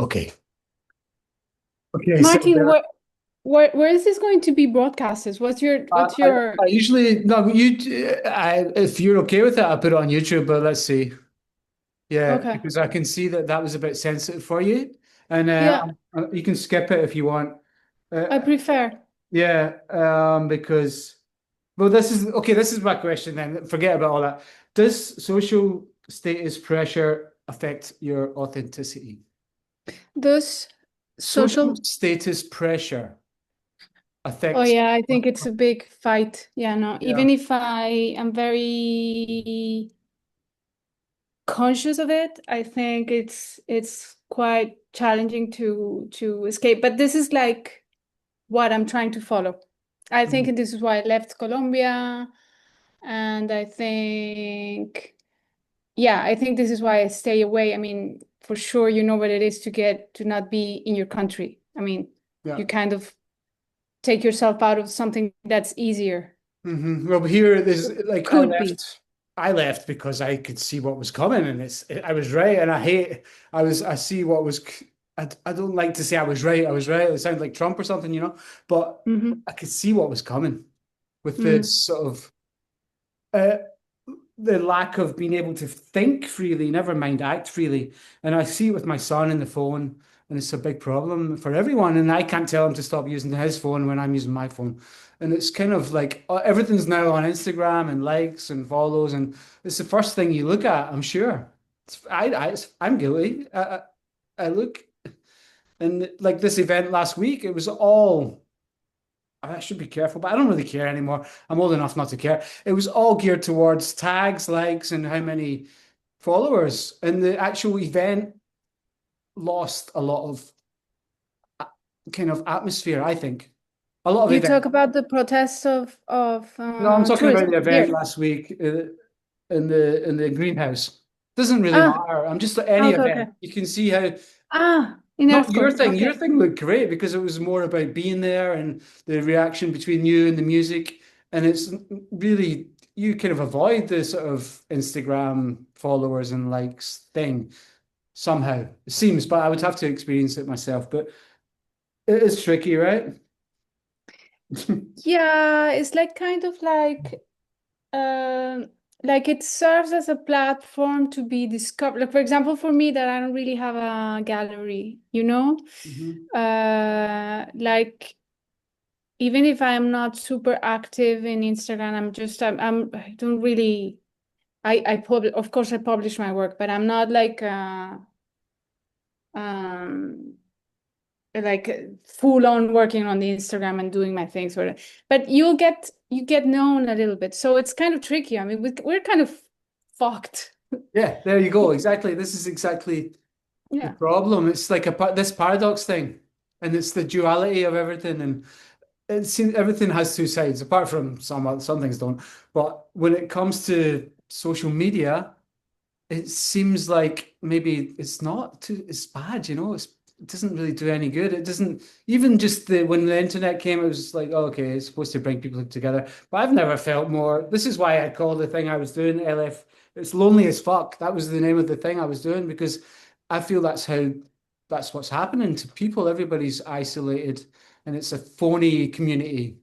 Okay. Okay, so Martin, where is this going to be broadcasted? What's your I usually no you if you're okay with it, I put it on YouTube, but let's see. Yeah, okay. because I can see that that was a bit sensitive for you, and Yeah, you can skip it if you want. I Uh, prefer. yeah, because well, this is okay. This is my question then. Forget about all that. Does social status pressure affect your authenticity? Those Social social. status pressure Oh affects. yeah, I think it's a big fight. Yeah, no. Yeah. Even if I am very conscious of it, I think it's quite challenging to escape. But this is like what I'm trying to follow. I Mhm. think this is why I left Colombia, and I think yeah, I think this is why I stay away. I mean, for sure, you know what it is to get to not be in your country. I mean, Yeah. you kind of take yourself out of something that's easier. Well, here there's like Could be. I left because I could see what was coming, and I was right, and I see what was. I don't like to say I was right. I was right. It sounds like Trump or something, but Hmm. I could see what was coming with Mm. this sort of uh, the lack of being able to think freely, never mind act freely. And I see it with my son in the phone, and it's a big problem for everyone. And I can't tell him to stop using his phone when I'm using my phone. And it's kind of like everything's now on Instagram and likes and follows, and it's the first thing you look at, I'm sure. I'm guilty. I look, and like this event last week, it was all. I should be careful, but I don't really care anymore. I'm old enough not to care. It was all geared towards tags, likes, and how many followers. And the actual event lost a lot of kind of atmosphere, I think. A lot of You event. talk about the protests of No, I'm talking about tourism the event here. last week in the greenhouse. Doesn't really Ah, matter. I'm just any okay, okay. event. You can see how In not your Earthcore. thing. Your Okay. thing looked great because it was more about being there and the reaction between you and the music. And it's really, you kind of avoid the sort of Instagram followers and likes thing somehow. It seems, but I would have to experience it myself. But it is tricky, right? Yeah, it's like kind of um like it serves as a platform to be discovered. Like for example, for me that I don't really have a gallery, you know? Mhm. Like even if I'm not super active in Instagram, I don't really I publish, of course I publish my work, but I'm not um like full on working on the Instagram and doing my things or but you get known a little bit. So it's kind of tricky. I mean, we're kind of fucked. Yeah, there you go. Exactly. This is exactly the Yeah. problem. It's like this paradox thing, and it's the duality of everything. And it seems everything has two sides, apart from some things don't. But when it comes to social media, it seems like maybe it's not too, it's bad, it doesn't really do any good. It doesn't even just when the internet came, it was just like, oh, okay, it's supposed to bring people together. But I've never felt more. This is why I call the thing I was doing LF. It's lonely as fuck. That was the name of the thing I was doing because I feel that's what's happening to people. Everybody's isolated and it's a phony community.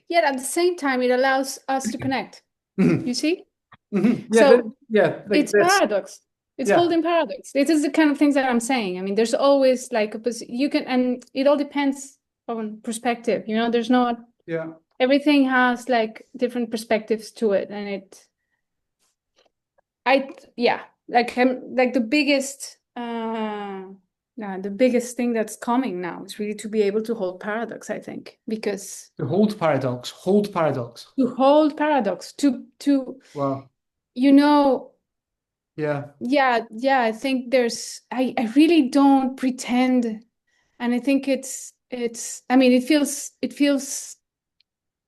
Yet at the same time, it allows us to connect. You Mhm. see? Yeah, So yeah, like it's this. paradox. It's Yeah. holding paradox. This is the kind of things that I'm saying. I mean, there's always like you can, and it all depends on perspective. You know, there's not Yeah. everything has like different perspectives to it, and yeah, like like the biggest thing that's coming now is really to be able to hold paradox, I think, because To hold paradox, hold paradox. to hold paradox, to Wow. you know, Yeah. yeah, I think I really don't pretend, and I think I mean, it feels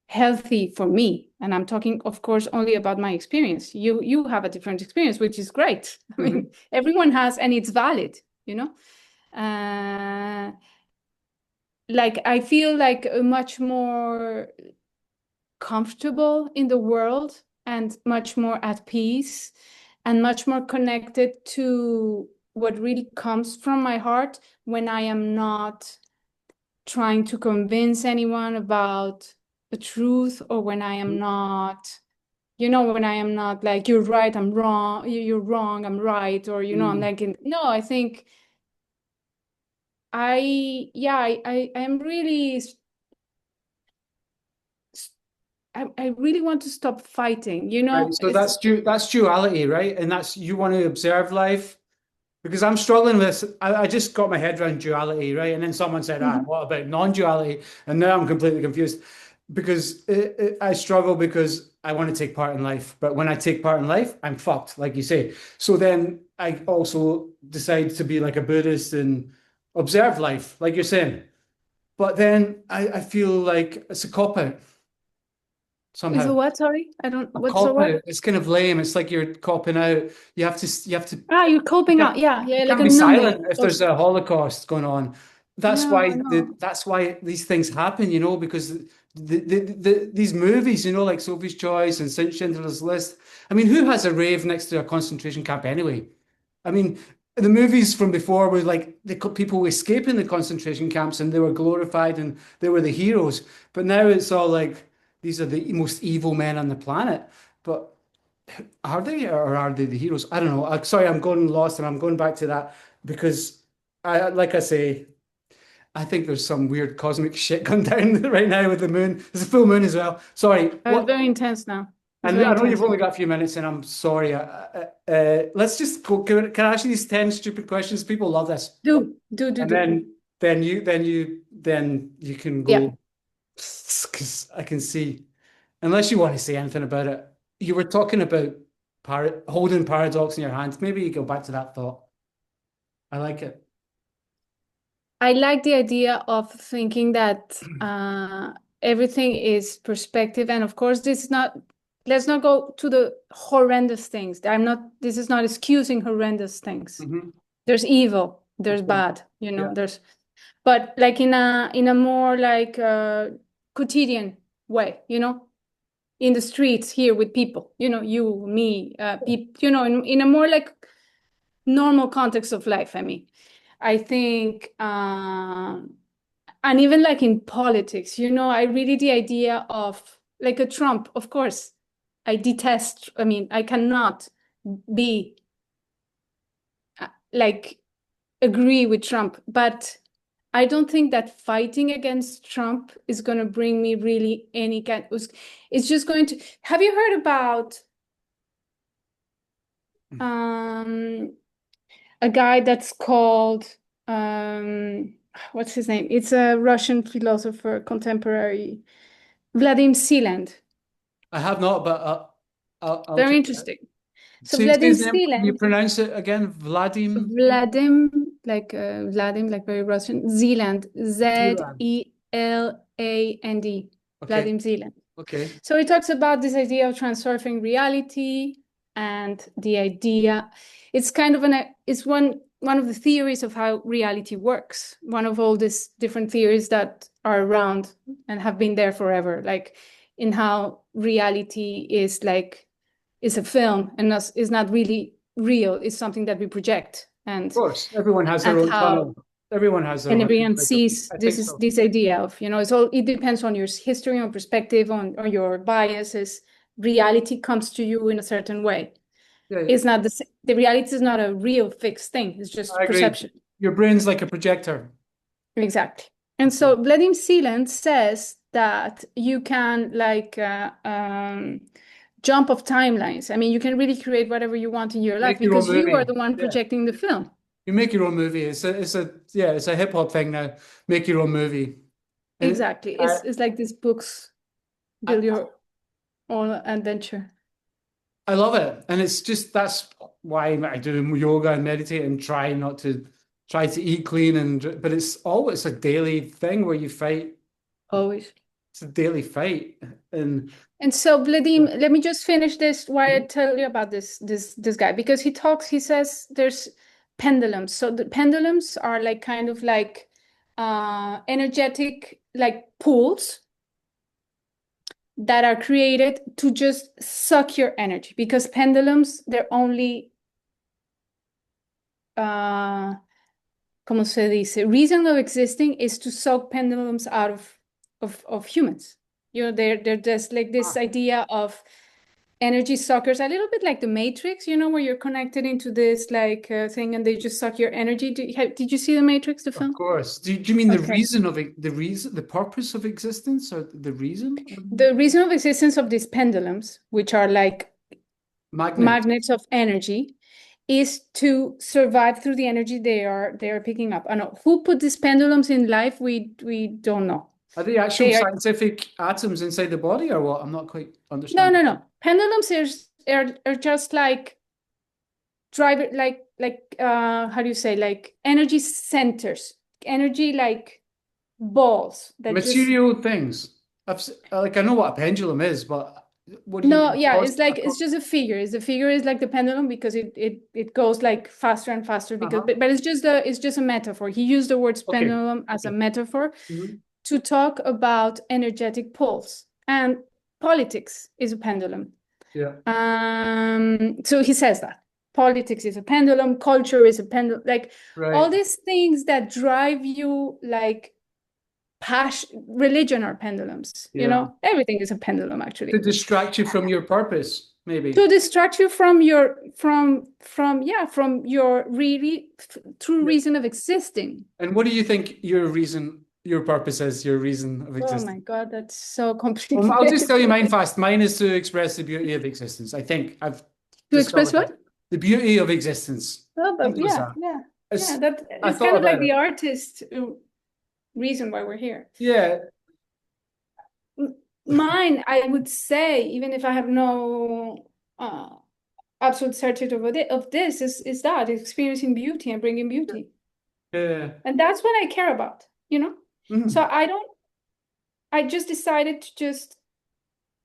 healthy for me, and I'm talking of course only about my experience. You have a different experience, which is great. I Hmm. mean, everyone has, and it's valid, you know. uh like I feel like much more comfortable in the world and much more at peace and much more connected to what really comes from my heart when I am not trying to convince anyone about the truth, or when I am not, when I am not like, you're right, I'm wrong, you're wrong, I'm right, or, I'm Mm. like, no, I think I am really, I really want to stop fighting, Right. So it's, that's duality, right? And that's you want to observe life. Because I'm struggling with this. I just got my head around duality, right? And then someone said, Mhm. what about non-duality? And now I'm completely confused because I struggle because I want to take part in life. But when I take part in life, I'm fucked, like you say. So then I also decide to be like a Buddhist and observe life, like you're saying. But then I feel like it's a cop out Is a somehow. what? Sorry, I don't. A What's a cop what? out. It's kind of lame. It's like you're copping out. You have to Ah, you're you coping out. can't, Yeah, you yeah, like can't a be numbing. silent if Of there's a Holocaust going on. no, no. That's why these things happen, because these movies, like Sophie's Choice and Saint Schindler's List. I mean, who has a rave next to a concentration camp anyway? I mean, the movies from before were like people escaping the concentration camps and they were glorified and they were the heroes. But now it's all like these are the most evil men on the planet. But are they or are they the heroes? I don't know. Sorry, I'm going lost and I'm going back to that because like I say, I think there's some weird cosmic shit going down right now with the moon. There's a full moon as well. Sorry. It's What? very intense now. It's And very I know you've intense. only got a few minutes, and I'm sorry. Let's just go. Can I ask you these 10 stupid questions? People love this, and Do. then you can Yeah. go because I can see. Unless you want to say anything about it, you were talking about holding paradox in your hands. Maybe you go back to that thought. I like it. I like the idea of thinking that everything is perspective. And of course, let's not go to the horrendous things. This is not excusing horrendous things. Hmm. There's evil, there's Okay. bad, Yeah. but like in a more like quotidian way, in the streets here with people, you, me, people, in a more like normal context of life. I mean, I think, and even like in politics, I really the idea of like a Trump, of course, I mean, I cannot be like agree with Trump, but I don't think that fighting against Trump is going to bring me really any kind. It's just going to. Have you heard about um, a guy that's called what's his name? It's a Russian philosopher, contemporary, Vladimir Sealand. I have not, but I'll Very check it out. interesting. So Say Vladimir his name. Can you Sealand, pronounce it again? Vladim, like very Russian. Zealand, Zealand. Zeland, Okay. Vladim Zealand. Okay. So he talks about this idea of transurfing reality and the idea. It's kind of it's one of the theories of how reality works. One of all these different theories that are around and have been there forever, like in how reality is a film and is not really real. It's something that we project, Of course, everyone has their and own how tunnel. Everyone has their and own everyone individual. sees I think this is so. this idea of, it depends on your history, on perspective, on your biases. Reality comes to you in a certain way. Yeah, yeah. It's not the reality is not a real fixed thing. It's I just agree. perception. Your brain's like a projector. Exactly. And Okay. so Vladimir Sealand says that you can like jump of timelines. I mean, you can really create whatever you want in your life Make your own because you are movie. the one Yeah. projecting the film. You make your own movie. It's a hip hop thing now. Make your own movie. And Exactly. I, It's like these books, I build your own adventure. I love it. And it's just that's why I do yoga and meditate and try to eat clean but it's always a daily thing where you fight. Always. It's a daily fight. And And so, yeah. Bladim, let me just finish this while I tell you about this guy, because he says there's pendulums. So the pendulums are like kind of like energetic like pools that are created to just suck your energy, because pendulums, they're only ¿cómo se dice? Reason of existing is to suck pendulums out of humans. You know, they're just like this Ah, idea of energy suckers, a little bit like the Matrix, you know, where you're connected into this like thing and they just suck your energy. Did you see the Matrix, the of film? course. Do you mean the Okay. reason of it, the reason, the purpose of existence, or the reason? The reason of existence of these pendulums, which are like Magnet. magnets of energy, is to survive through the energy they are picking up. I know who put these pendulums in life, we don't know. Are they actual They are scientific atoms inside the body, or what? I'm not quite no, understanding. no, no. Pendulums are just like driver how do you say, like energy centers, energy like balls that just Material things. Like I know what a pendulum is, but what do you no, mean? yeah, it's like it's just a figure. It's a figure is like the pendulum because it goes like faster and faster because Uh-huh. but it's just a metaphor. He used the word Okay. pendulum as a Okay. metaphor Mhm. to talk about energetic poles, and politics is a pendulum. Yeah. So he says that politics is a pendulum, culture is a pendulum, like all Right. these things that drive you, like passion, religion are pendulums, Yeah. everything is a pendulum To actually. distract you from your purpose, To maybe. distract you from your from your really true Yeah. reason of existing. And what do you think your reason, your purpose is, your reason of Oh my existence? God, that's so Well, I'll just complicated. tell you mine fast. Mine is to express the beauty of existence. I think I've To express discovered that. what? The beauty of existence. Oh, but Simple as yeah, that. yeah, yeah. It's, That I it's thought kind of like about the it. artist reason why we're here. Yeah. Mine, I would say, even if I have no absolute certainty of this, is that experiencing beauty and bringing beauty, Yeah. and that's what I care about. So Mhm. I just decided to just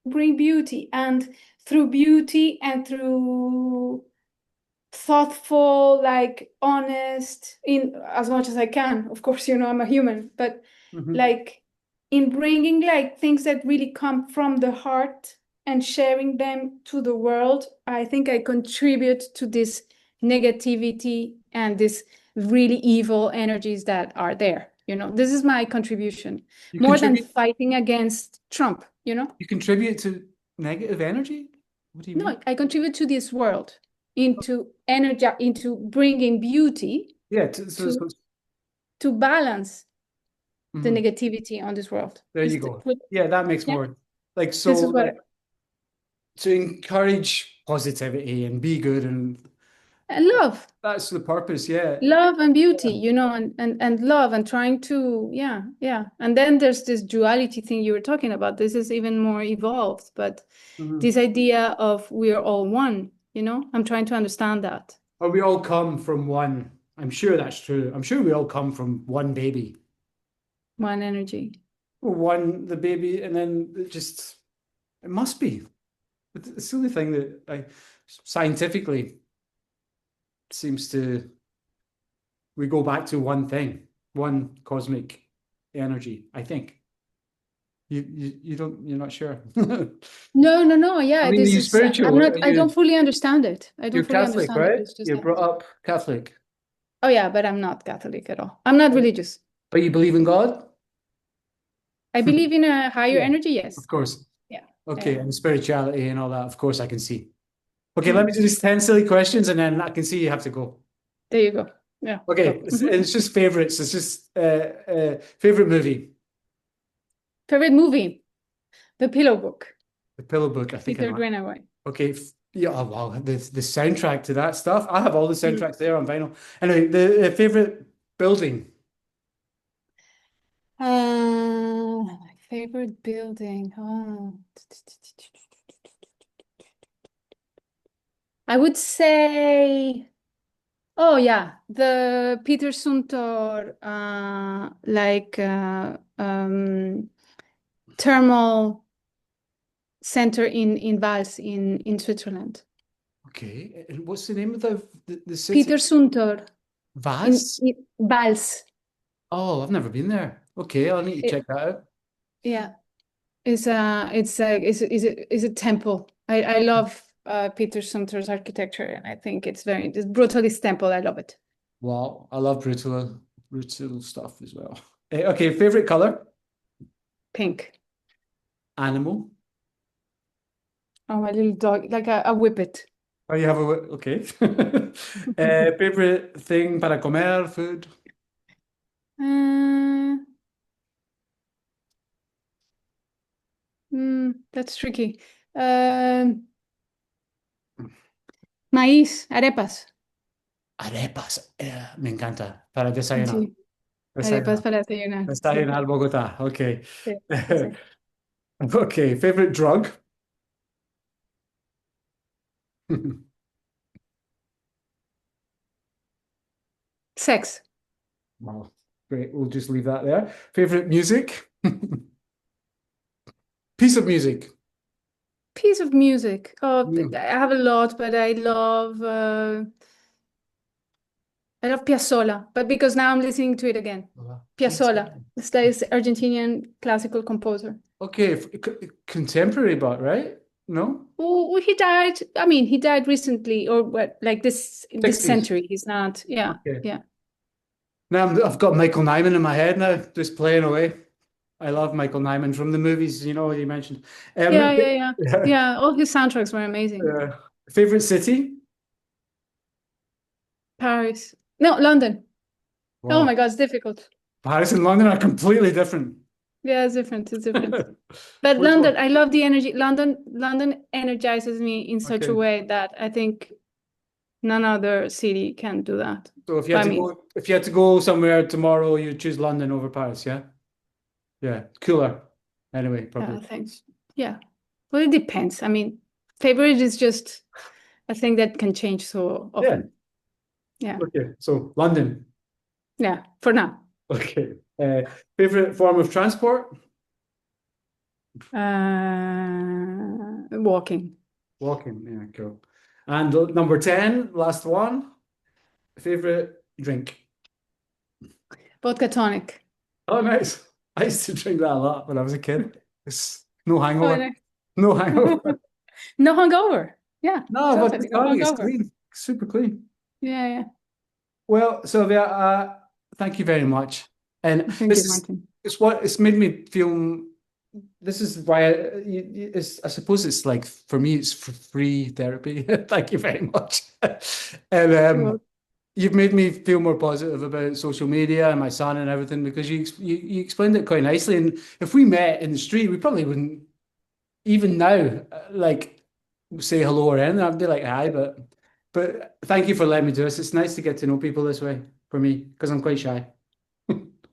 bring beauty, and through beauty and through thoughtful, like honest, in as much as I can. Of course, I'm a human, but Mhm. like in bringing like things that really come from the heart and sharing them to the world, I think I contribute to this negativity and this really evil energies that are there. This is my contribution You more than contribute. fighting against Trump. You contribute to negative energy. What do you mean? No, I contribute to this world, into energy, into bringing beauty Yeah. So to to balance the mhm. negativity on this world. There you go. Yeah, that makes Yeah, more like so this is what like to encourage positivity and be good, and and that's the purpose. Yeah. love and beauty, Yeah. and love and trying to, yeah, yeah. And then there's this duality thing you were talking about. This is even more evolved, but Mhm. this idea of we are all one. I'm trying to understand that. Or we all come from one. I'm sure that's true. I'm sure we all come from one baby. One energy. One, the baby, and then it must be. It's the only thing that I scientifically seems to, we go back to one thing, one cosmic energy, I think. You don't, you're not sure. No, no, no. I Yeah, mean, are this you is. I'm spiritual? not. I don't fully understand it. I You're don't fully Catholic, understand it. right? It's just You're that. brought up Catholic. Oh yeah, but I'm not Catholic at all. I'm not religious. But you believe in God? I believe in a higher Yeah, energy. of Yes. course. Yeah. Okay, Yeah. and spirituality and all that, of course I can see. Okay, let me Mm. do these 10 silly questions and then I can see you have to go. There you go. Yeah. Okay, Go. it's just favorites. It's just favorite movie, Favorite movie: The Pillow Book, The Pillow Book. I think I Peter know it. Greenaway. Okay, yeah, oh, wow, the soundtrack to that stuff. I have all the Mm. soundtracks there on vinyl. Anyway, the favorite building, My favorite building. Oh. I would say, oh yeah, the Peter Suntor, thermal center in Vals in Switzerland. okay, and what's the name of the city? Peter Suntor Vaz? in Vals. Oh, I've never been there. Okay, I'll need to check It, that out. yeah, it's a temple. I love Peter Suntor's architecture, and I think it's brutalist temple. I love it. Wow, I love brutal stuff as well. Okay, favorite color? Pink. Animal? Oh, my little dog, like a whippet. Oh, you have a okay. Favorite thing para comer, food? Uh, that's tricky. Um, Maíz, arepas. Arepas. Me encanta. Para desayunar. Sí, arepas Desayunar. para desayunar. Sí, Desayunar Bogotá. Okay. sí, sí, sí. Okay. Favorite drug? Sex. Wow. Great. We'll just leave that there. Favorite music? Piece of music. Piece of music. Oh, I Mm. have a lot, but I love Piazzolla, but because now I'm listening to it again. Piece of- Piazzolla. This Argentinian classical composer. Okay. Contemporary, but right? No? Oh, he died. I mean, he died recently, or what? Like this 60s. century. He's not. Yeah, Okay. yeah, Now I've got Michael Nyman in my head now, just playing away. I love Michael Nyman from the movies, you mentioned. yeah, Um, yeah, yeah, yeah, yeah. All his soundtracks were amazing. favorite city? Paris. No, London. Oh Wow. my God, it's difficult. Paris and London are completely different. Yeah, it's different. It's different. But Which London, one? I love the energy. London energizes me in such a Okay. way that I think none other city can do that. So I mean, if you had to go somewhere tomorrow, you'd choose London over Paris, yeah? Yeah. Cooler. Anyway, probably. thanks. Yeah. Well, it depends. I mean, favorite is just a thing that can change so Yeah. often. Yeah. Okay. So London. Yeah. For now. Okay. Favorite form of transport? Walking. Walking. Yeah, cool. And number 10, last one. Favorite drink? Vodka tonic. Oh, nice. I used to drink that a lot when I was a kid. It's no Oh, hangover. nice. No hangover. No hungover. Yeah, No, vodka totally. No tonic is hungover. clean. Super clean. Yeah, yeah. Well, Sylvia, thank you very much. And Thank you, Martin. it's made me feel. This is why I suppose it's like for me, it's for free therapy. Thank you very much. And Well, you've made me feel more positive about social media and my son and everything because you explained it quite nicely. And if we met in the street, we probably wouldn't even now like say hello or anything. I'd be like hi, but thank you for letting me do this. It's nice to get to know people this way for me because I'm quite shy.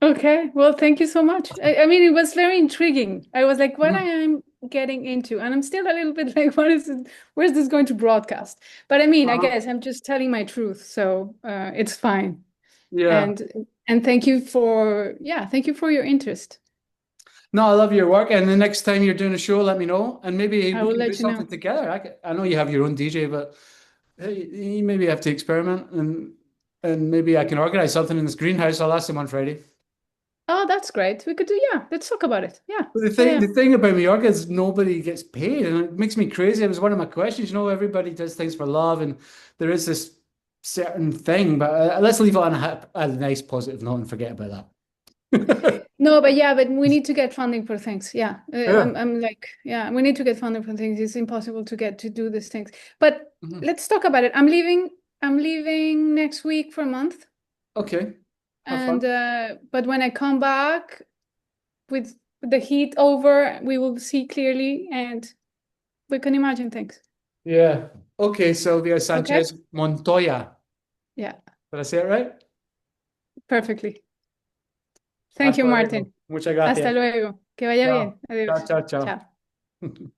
okay. Well, thank you so much. I mean, it was very intriguing. I was like, what I Mhm. am getting into, and I'm still a little bit like, what is it? Where's this going to broadcast? But I mean, I Uh-huh. guess I'm just telling my truth, so it's fine. Yeah. And thank you for your interest. No, I love your work. And the next time you're doing a show, let me know, and maybe I we will can do let you something know. together. I know you have your own DJ, but hey, you maybe have to experiment and maybe I can organize something in this greenhouse. I'll ask him on Friday. Oh, that's great. We could do, yeah, let's talk about it. Yeah, But yeah, yeah. the thing about Mallorca is nobody gets paid, and it makes me crazy. It was one of my questions. Everybody does things for love, and there is this certain thing. But let's leave it on a nice, positive note and forget about that. No, but yeah, but we need to get funding for things. Yeah, Yeah. I'm like, yeah, we need to get funding for things. It's impossible to get to do these things. But Mhm. let's talk about it. I'm leaving next week for a month, Okay. Have fun. and but when I come back with the heat over, we will see clearly, and we can imagine things. Yeah. Okay, Sylvia Okay? Sanchez Montoya. Yeah, Did I say it right? perfectly. Thank you, Hasta luego. Martin. Muchas Hasta gracias. luego. Que vaya Chao. bien. Adiós. Chao, chao, chao. Chao.